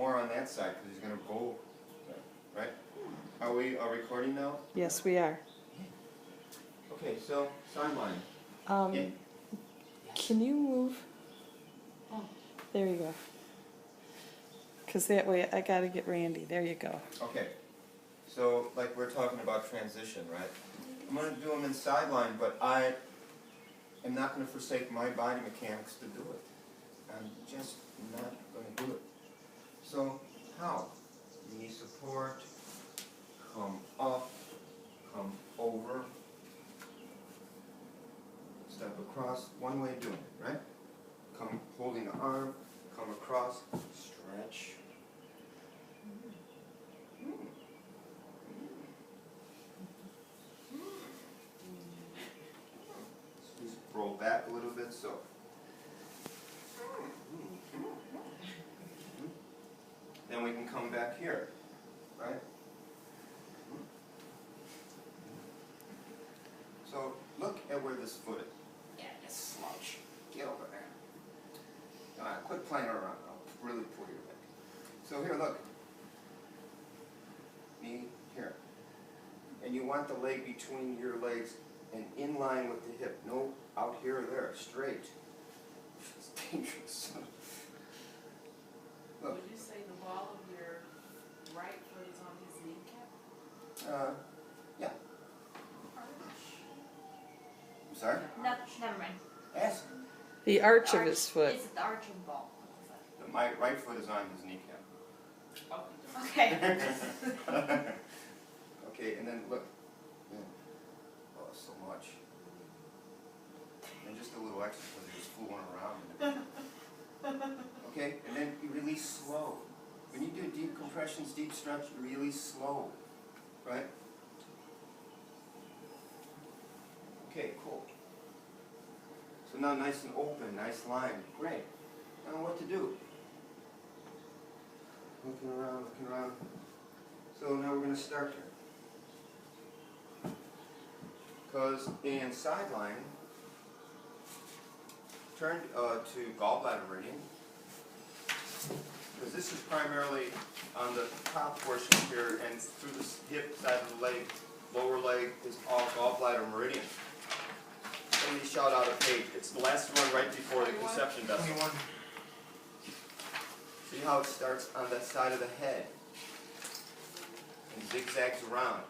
more on that side because he's going to go there, right? Are we recording now? Yes, we are. Okay, so sideline. Yeah. Can you move? There you go. Because that way I got to get Randy. There you go. Okay, so like we're talking about transition, right? I'm going to do them in sideline, but I am not going to forsake my body mechanics to do it. I'm just not going to do it. So how? Knee support, come up, come over, step across. One way of doing it, right? Come holding the arm, come across, stretch. Just roll back a little bit, so. Then we can come back here, right? So look at where this foot is. Yeah, just slouch. Get over there. Quit playing around. I'll really pull your leg. So here, look. Knee here. And you want the leg between your legs and in line with the hip. No out here or there. Straight. It's dangerous. Look. Would you say the ball of your right foot is on his kneecap? Yeah. I'm sorry? No, never mind. Ask. The arch of his foot. It's the arching ball. My right foot is on his kneecap. Okay. Okay, and then look. Yeah. Oh, so much. And just a little extra because he was fooling around. Okay, and then you release slow. When you do deep compressions, deep stretch, you release slow. Right? Okay, cool. So now nice and open, nice line. Great. Now what to do? Looking around, looking around. So now we're going to start here. Because in sideline, turn to gallbladder meridian. Because this is primarily on the top portion here, and through the hip side of the leg, lower leg is all gallbladder meridian. Somebody shout out a page. It's the last one right before the conception vessel. 21. See how it starts on that side of the head and zigzags around,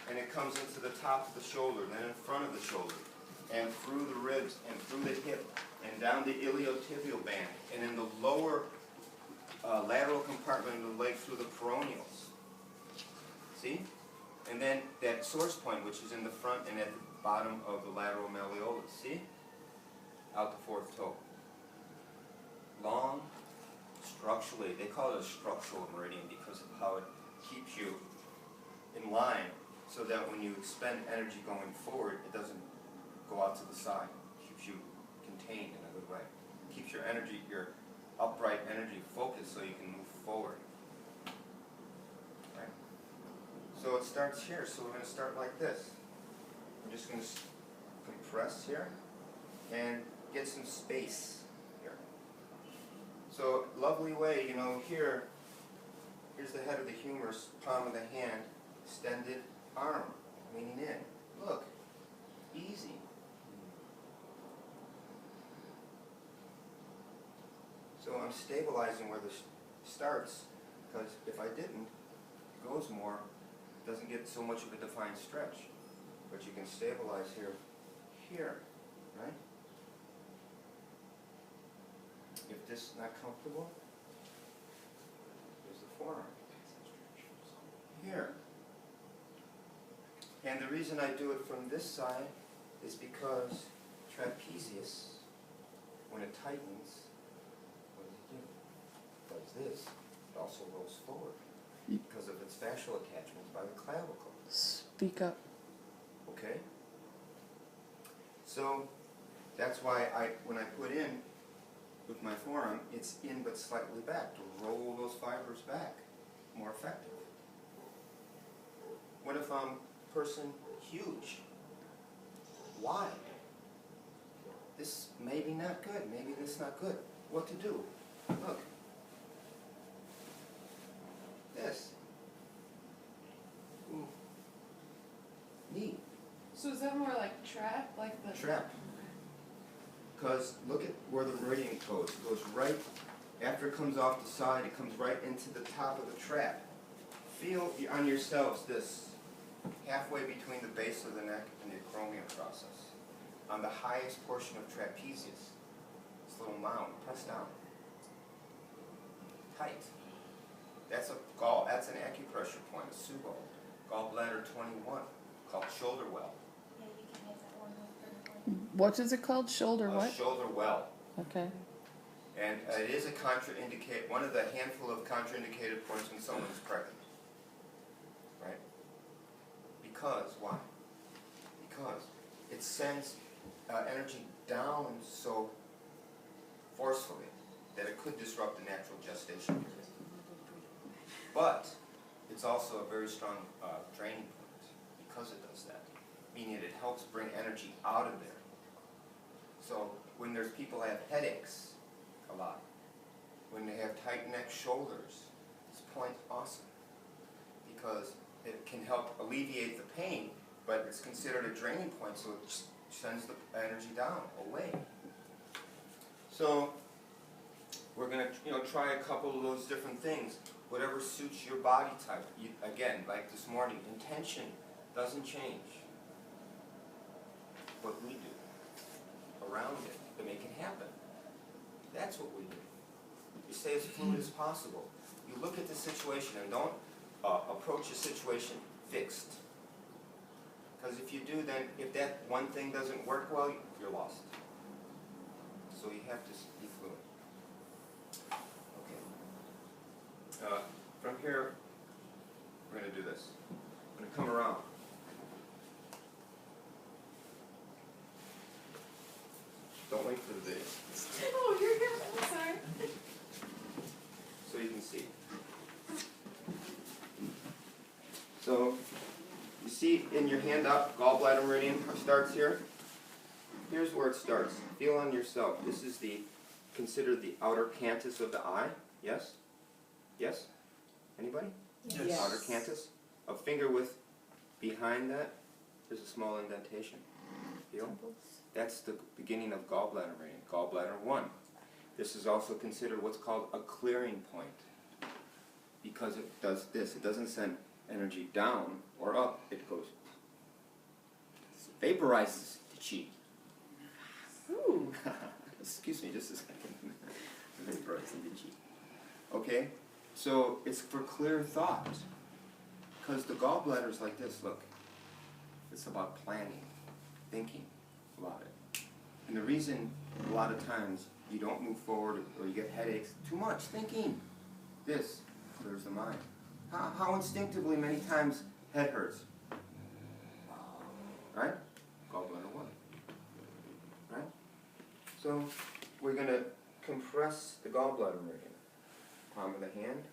and it comes into the top of the shoulder, then in front of the shoulder, and through the ribs, and through the hip, and down the iliotibial band, and in the lower lateral compartment of the leg through the peroneals. See? And then that source point, which is in the front and at the bottom of the lateral malleolus. See? Out the fourth toe. Long, structurally, they call it a structural meridian because of how it keeps you in line so that when you expend energy going forward, it doesn't go out to the side. It keeps you contained in a good way. It keeps your energy, your upright energy focused so you can move forward. Right? So it starts here, so we're going to start like this. I'm just going to compress here and get some space here. So lovely way, you know, here's the head of the humerus, palm of the hand, extended arm, leaning in. Look, easy. So I'm stabilizing where this starts, because if I didn't, it goes more, it doesn't get so much of a defined stretch. But you can stabilize here, right? If this is not comfortable, there's the forearm. Here. And the reason I do it from this side is because trapezius, when it tightens, what does it do? It does this. It also rolls forward because of its fascial attachments by the clavicle. Speak up. Okay? So that's why when I put in with my forearm, it's in but slightly back to roll those fibers back more effective. What if I'm person huge? Why? This may be not good. Maybe this is not good. What to do? Look. So is that more like trap, like the Trap. Because look at where the meridian goes. It goes right, after it comes off the side, it comes right into the top of the trap. Feel on yourselves this, halfway between the base of the neck and the acromion process. On the highest portion of trapezius, this little mound, press down. Tight. That's an acupressure point, a subo. Gallbladder 21, called shoulder well. Yeah, you can make that one more. What is it called? Shoulder A what? shoulder well. Okay. And it is a contraindicate, one of the handful of contraindicated points when someone's pregnant. Right? Because, why? Because it sends energy down so forcefully that it could disrupt the natural gestation period. But it's also a very strong draining point because it does that, meaning it helps bring energy out of there. So when there's people that have headaches a lot, when they have tight neck shoulders, this point's awesome because it can help alleviate the pain, but it's considered a draining point, so it just sends the energy down, away. So we're going to try a couple of those different things, whatever suits your body type. Again, like this morning, intention doesn't change. What we do around it to make it happen. That's what we do. You stay as fluid as possible. You look at the situation and don't approach the situation fixed. Because if you do, then if that one thing doesn't work well, you're lost. So you have to be fluid. Okay. From here, we're going to do this. I'm going to come around. Don't wait for the video. Oh, you're here. I'm sorry. So you can see. So, you see in your hand up, gallbladder meridian starts here. Here's where it starts. Feel on yourself. This is considered the outer canthus of the eye. Yes? Yes? Anybody? Yes. Outer canthus. A finger width behind that, there's a small indentation. Feel? That's the beginning of gallbladder meridian, gallbladder 1. This is also considered what's called a clearing point because it does this. It doesn't send energy down or up. It goes, vaporizes the chi. Ooh. Excuse me just a second. Vaporizing the chi. Okay, so it's for clear thought because the gallbladder is like this. Look, it's about planning, thinking about it. And the reason a lot of times you don't move forward or you get headaches, too much thinking. This clears the mind. How instinctively many times head hurts? Right? Gallbladder 1. Right? So we're going to compress the gallbladder meridian. Palm of the hand.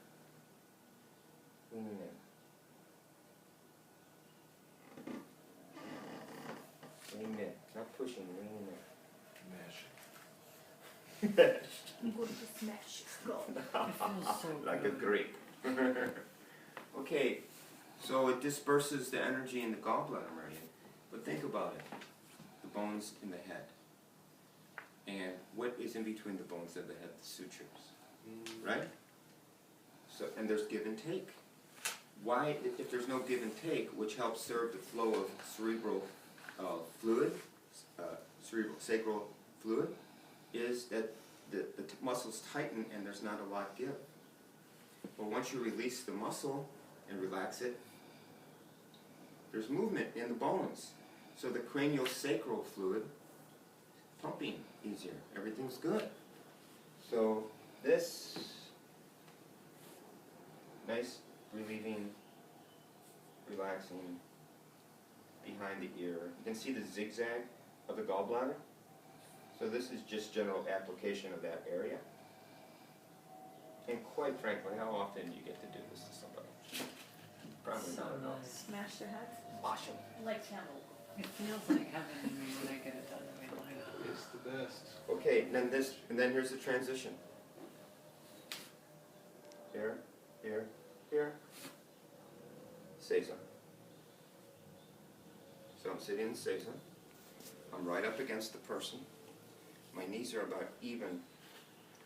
Leaning in. Lean in. Not pushing, leaning in. I'm going to smash your skull. It feels so Like a grape. Okay, so it disperses the energy in the gallbladder meridian. But think about it. The bones in the head. And what is in between the bones of the head? The sutures. Right? So, and there's give and take. Why, if there's no give and take, which helps serve the flow of cerebral fluid, sacral fluid, is that the muscles tighten and there's not a lot give. But once you release the muscle and relax it, there's movement in the bones. So the cranial sacral fluid, pumping easier. Everything's good. So this nice relieving, relaxing behind the ear. You can see the zigzag of the gallbladder. So this is just general application of that area. And quite frankly, how often do you get to do this to somebody? Probably not enough. Smash their heads? Wash them. Like candle. It feels like heaven to me when I get it done. I mean, like, It's the best. Okay, and then here's the transition. Here, here, here. Seiza. So, I'm sitting in Seiza. I'm right up against the person. My knees are about even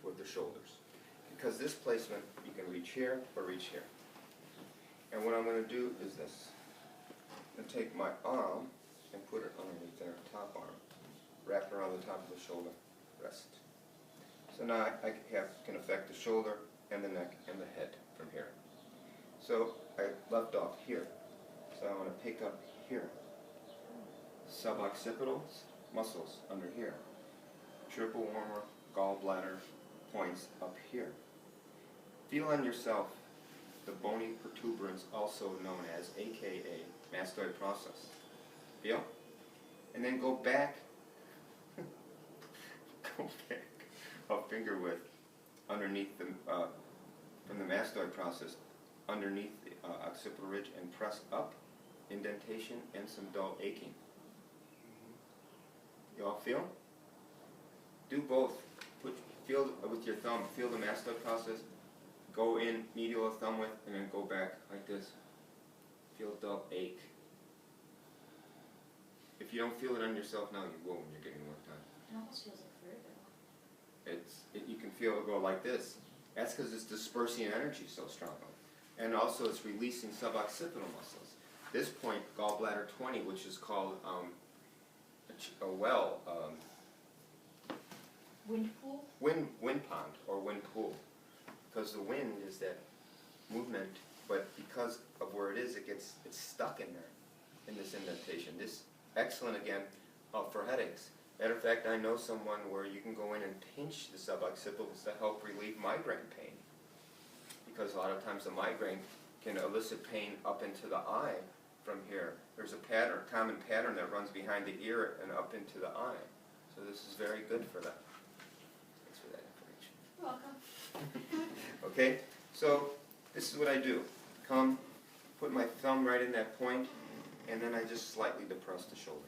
with the shoulders. Because this placement, you can reach here or reach here. And what I'm going to do is this. I'm going to take my arm and put it underneath their top arm. Wrap it around the top of the shoulder. Rest. So now I can affect the shoulder and the neck and the head from here. So I left off here. So I want to pick up here. Suboccipital muscles under here. Triple warmer, gallbladder points up here. Feel on yourself the bony protuberance, also known as AKA mastoid process. Feel? And then go back, go back a finger width underneath the, from the mastoid process, underneath the occipital ridge, and press up, indentation and some dull aching. You all feel? Do both. Feel with your thumb, feel the mastoid process, go in medial thumb width, and then go back like this. Feel dull ache. If you don't feel it on yourself now, you will when you're getting work done. It almost feels like vertigo. You can feel it go like this. That's because it's dispersing energy so strongly. And also it's releasing suboccipital muscles. This point, gallbladder 20, which is called a well, Wind pool? wind pond or wind pool. Because the wind is that movement, but because of where it is, it's stuck in there, in this indentation. This excellent again for headaches. Matter of fact, I know someone where you can go in and pinch the suboccipitals to help relieve migraine pain. Because a lot of times the migraine can elicit pain up into the eye from here. There's a pattern, common pattern that runs behind the ear and up into the eye. So this is very good for that. Thanks for that information. You're welcome. Okay, so this is what I do. Come, put my thumb right in that point, and then I just slightly depress the shoulder,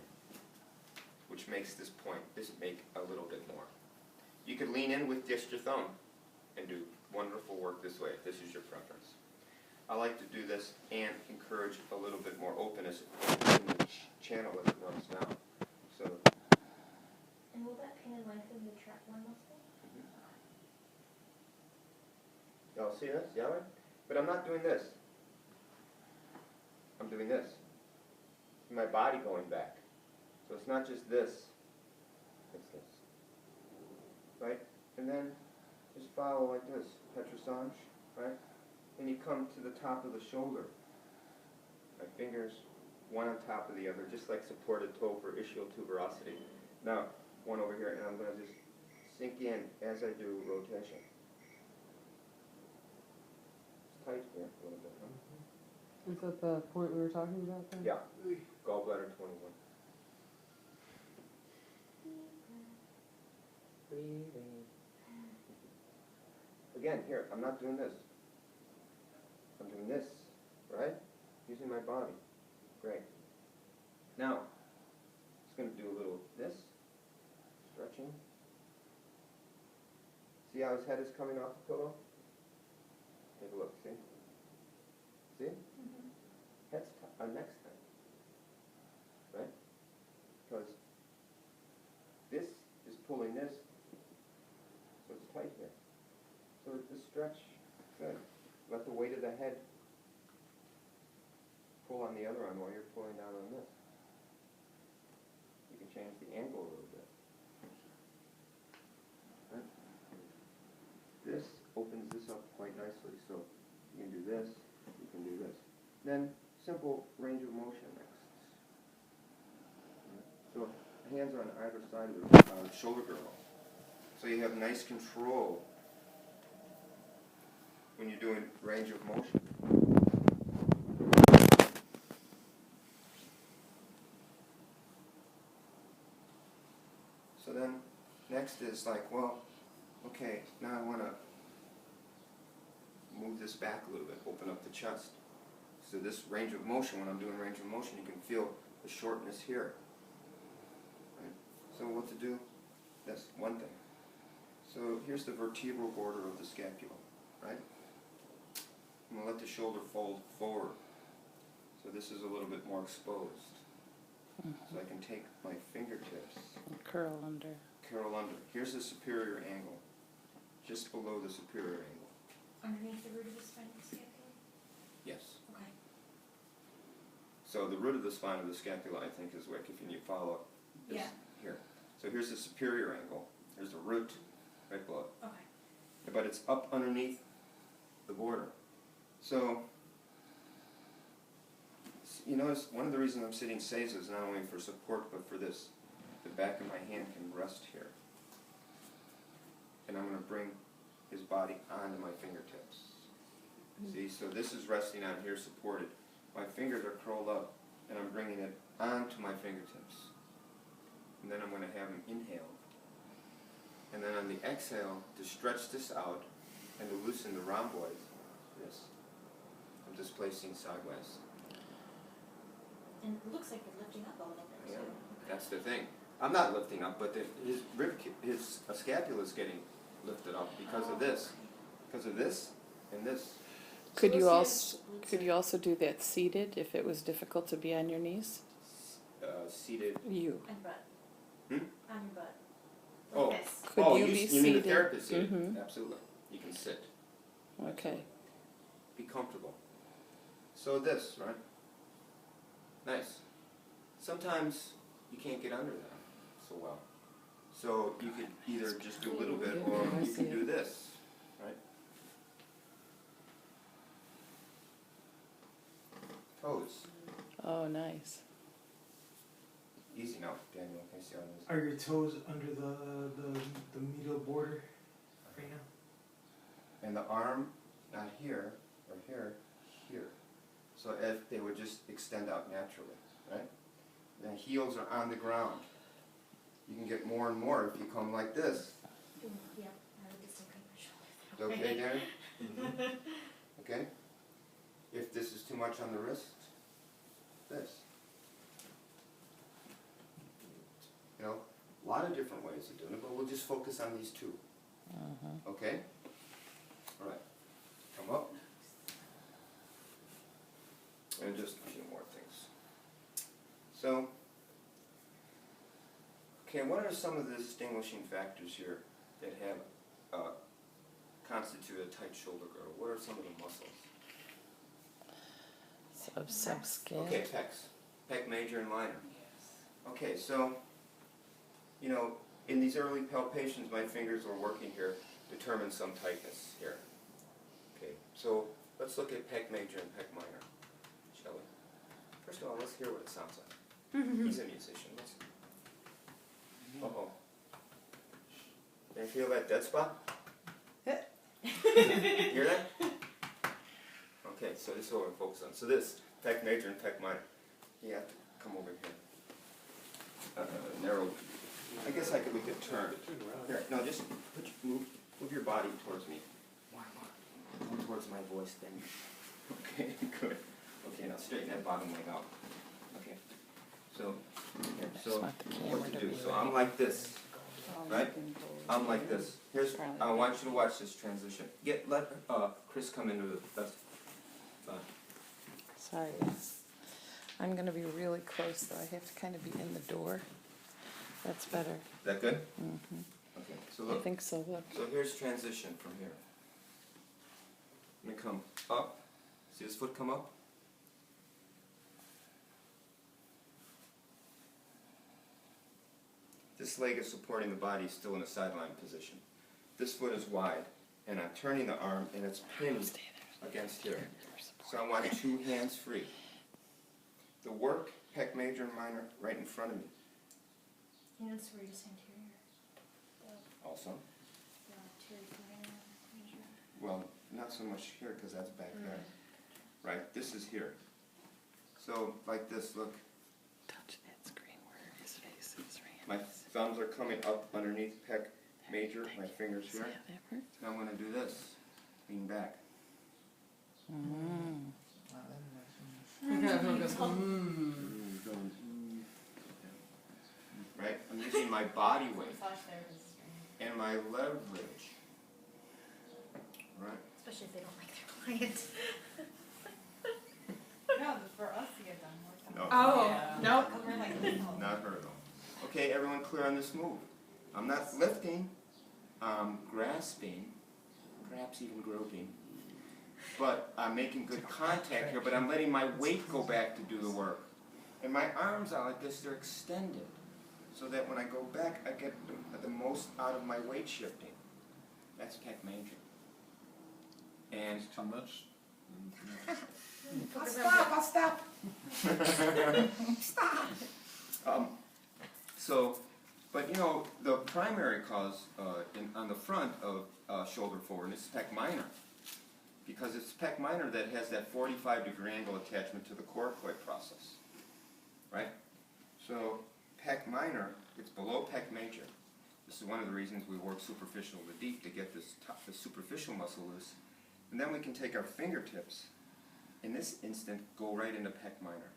which makes this point, make a little bit more. You could lean in with just your thumb and do wonderful work this way, if this is your preference. I like to do this and encourage a little bit more openness in the channel as it runs down. So, And will that pain and lengthen the trap one muscle? y'all see this? Yeah, right? But I'm not doing this. I'm doing this. My body going back. So it's not just this. It's this. Right? And then just follow like this. Petrosage. Right? And you come to the top of the shoulder. My fingers, one on top of the other, just like supported toe for ischial tuberosity. Now, one over here, and I'm going to just sink in as I do rotation. It's tight here a little bit, huh? Is that the point we were talking about then? Yeah. Gallbladder 21. Breathing. Again, here, I'm not doing this. I'm doing this, right? Using my body. Great. Now, just going to do a little this, stretching. See how his head is coming off the pillow? Take a look, see? See? Mm-hmm. Head's next time, right? Because this is pulling this, so it's tight here. So this stretch, good. Let the weight of the head pull on the other arm while you're pulling down on this. You can change the angle a little bit. Right? This opens this up quite nicely, so you can do this, you can do this. Then simple range of motion next. So hands are on either side of the shoulder girdle. So you have nice control when you're doing range of motion. So then next is like, well, okay, now I want to move this back a little bit, open up the chest. So this range of motion, when I'm doing range of motion, you can feel the shortness here. Right? So what to do? That's one thing. So here's the vertebral border of the scapula, right? I'm going to let the shoulder fold forward. So this is a little bit more exposed. So I can take my fingertips, Curl under. curl under. Here's the superior angle, just below the superior angle. Underneath the root of the spine of the scapula? Yes. Okay. So the root of the spine of the scapula, I think, is wick if you follow this Yeah. here. So here's the superior angle. Here's the root right below it. Okay. But it's up underneath the border. So, you notice one of the reasons I'm sitting seiza is not only for support, but for this. The back of my hand can rest here. And I'm going to bring his body onto my fingertips. See, so this is resting on here, supported. My fingers are curled up, and I'm bringing it onto my fingertips. And then I'm going to have him inhale. And then on the exhale, to stretch this out and to loosen the rhomboid, this. I'm just placing sideways. And it looks like you're lifting up a little bit Yeah, too. that's the thing. I'm not lifting up, but his scapula is getting lifted up because of this. Because of this and this. Could So you let's also see if- could you also do that seated if it was difficult to be on your knees? Seated. You. On butt. Hmm? On your butt. Oh. Like this. Could Oh, you you be mean seated? the therapist seated? Mhm. Absolutely. You can sit. Okay. Be comfortable. So this, right? Nice. Sometimes you can't get under that so well. So you could either just do a little bit or you can do this, right? Toes. Oh, nice. Easy now, Daniel. Can you see how it is? Are your toes under the medial border right now? And the arm, not here, or here, here. So if they would just extend out naturally, right? The heels are on the ground. You can get more and more if you come like this. Ooh, yeah, I would dislocate my shoulder. Okay, Darren? Okay? If this is too much on the wrist, this. You know, a lot of different ways of doing it, but we'll just focus on these two. Okay? All right. Come up. And just a few more things. So, okay, what are some of the distinguishing factors here that have constitute a tight shoulder girdle? What are some of the muscles? Subscale. Okay, pecs. Pec major and minor. Yes. Okay, so, you know, in these early palpations, my fingers were working here, determine some tightness here. Okay, so let's look at pec major and pec minor, shall we? First of all, let's hear what it sounds like. He's a musician. Let's... Uh-oh. Can you feel that dead spot? Hear that? Okay, so this is what we're focused on. So this, pec major and pec minor. You have to come over here. Narrow. I guess we could turn. Here, no, just move your body towards me. More towards my voice then. Okay, good. Okay, now straighten that bottom leg out. Okay. So, here, so want the what camera to to do? be So right. I'm like this, right? I'm like this. Here's. I want you to watch this transition. Let Chris come into the. That's fine. Sorry, guys. I'm going to be really close, though. I have to kind of be in the door. That's better. Is that good? Mm-hmm. Okay. So I look. think so. Look. So here's transition from here. Let me come up. See this foot come up? This leg is supporting the body, still in a sideline position. This foot is wide, and I'm turning the arm, and it's pinned against here. So I want 2 hands free. The work, pec major and minor, right in front of me. You know, it's where you just anterior. Also, The anterior major. well, not so much here because that's back there. Right, this is here. So, like this, look. Touch that screen where his face is. My thumbs are coming up underneath pec major, my fingers See here. how that works? Now I'm going to do this, lean back. Right? I'm using my body weight Massage therapist. and my leverage. Right? Especially if they don't like their client. No, but for us to get done, we're done. No, Oh, Yeah. nope. not her though. Okay, everyone clear on this move? I'm not lifting, I'm grasping, perhaps even groping. But I'm making good contact here, but I'm letting my weight go back to do the work. And my arms are like this, they're extended. So that when I go back, I get the most out of my weight shifting. That's pec major. And Too much? I'll stop. But you know, the primary cause on the front of shoulder forwardness is pec minor. Because it's pec minor that has that 45-degree angle attachment to the coracoid process. Right? So, pec minor, it's below pec major. This is one of the reasons we work superficial to deep to get this the superficial muscle loose. And then we can take our fingertips, in this instant, go right into pec minor.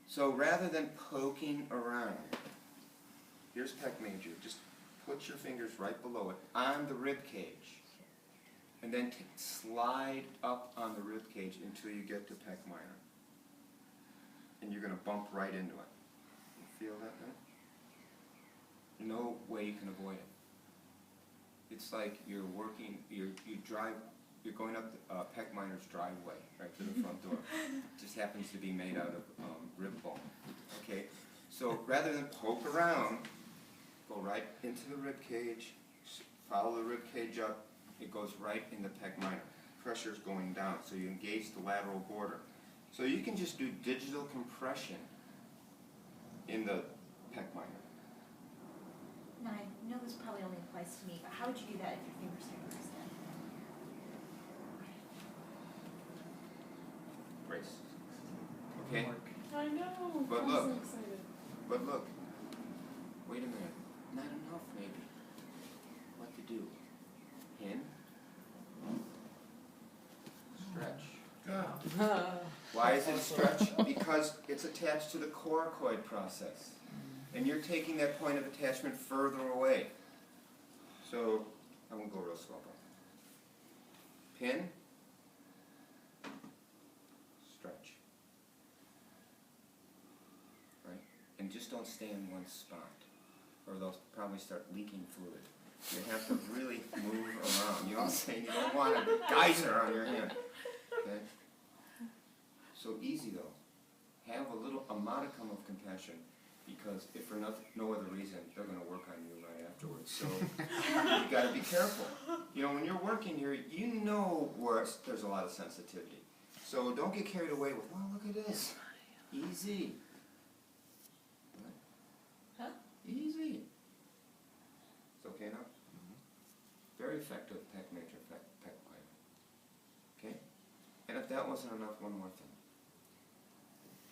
So rather than poking around, here's pec major. Just put your fingers right below it on the rib cage. And then slide up on the rib cage until you get to pec minor. And you're going to bump right into it. You feel that, right? No way you can avoid it. It's like you're working, you're going up pec minor's driveway, right to the front door. It just happens to be made out of rib bone. Okay? So rather than poke around, go right into the rib cage, follow the rib cage up, it goes right in the pec minor. Pressure's going down, so you engage the lateral border. So you can just do digital compression in the pec minor. Now, I know this probably only applies to me, but how would you do that if your fingers are extended? Brace. Okay? I know. But I'm look. so excited. But look. Wait a minute. Not enough, maybe. What to do? In. Stretch. Why is it stretch? Because it's attached to the coracoid process. And you're taking that point of attachment further away. So, I won't go real slow. Pin. Stretch. Right? And just don't stay in one spot, or they'll probably start leaking fluid. You have to really move around. You know what I'm saying? You don't want a geyser on your hand. Okay? So easy though. Have a modicum of compassion, because if for no other reason, they're going to work on you right afterwards. So you got to be careful. You know, when you're working here, you know where there's a lot of sensitivity. So don't get carried away with, oh, look at this. Easy. Huh? Easy. It's okay now? Very effective pec major, pec minor. Okay? And if that wasn't enough, one more thing.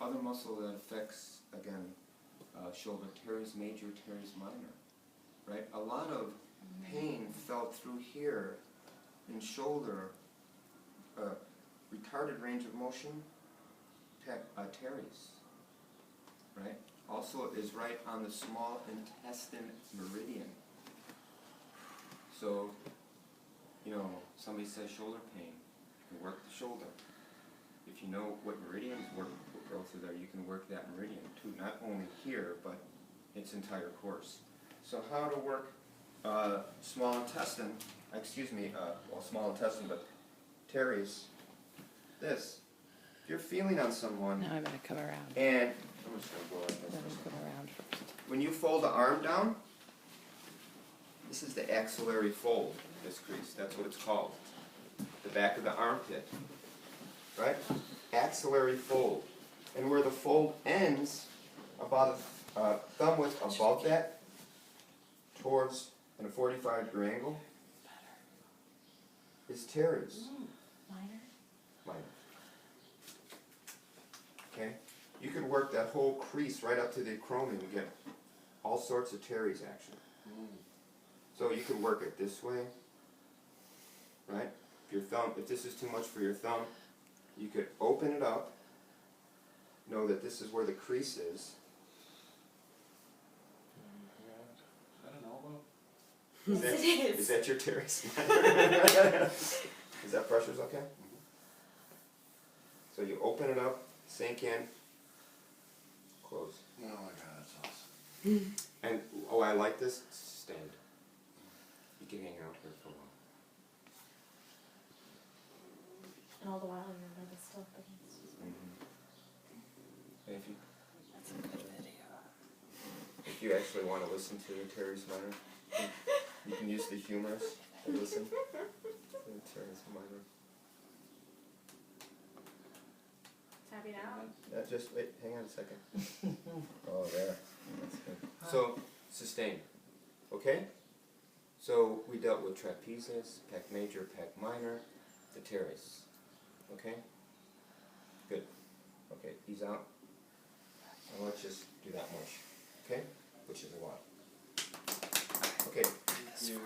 Other muscle that affects, again, shoulder, teres major, teres minor. Right? A lot of pain felt through here in shoulder, retarded range of motion, teres. Right? Also is right on the small intestine meridian. So, you know, somebody says shoulder pain, you can work the shoulder. If you know what meridians go through there, you can work that meridian too, not only here, but its entire course. So how to work small intestine, small intestine, but teres, this. If you're feeling on someone, Now I'm going to come around. and I'm just going to go like this. Let me come around first. When you fold the arm down, this is the axillary fold, this crease. That's what it's called. The back of the armpit. Right? Axillary fold. And where the fold ends, about a thumb width above that, towards in a 45-degree angle, is teres. Minor? Minor. Okay? You could work that whole crease right up to the acromion and get all sorts of teres action. So you could work it this way, right? If this is too much for your thumb, you could open it up, know that this is where the crease is. I don't know about. Yes, it is. Is that your teres? Is that pressure's okay? So you open it up, sink in, close. Oh my god, that's awesome. And, oh, I like this, stand. You can hang out here for a while. And all the while you're really still thinking. And if you, That's a good video. if you actually want to listen to the Teres minor, you can use the humorous and listen to the Teres minor. Tapping out. Just wait, hang on a second. Oh, there. That's good. So, sustain. Okay? So, we dealt with trapezius, pec major, pec minor, the teres. Okay? Good. Okay, ease out. And let's just do that much. Okay? Which is a lot. Okay. This for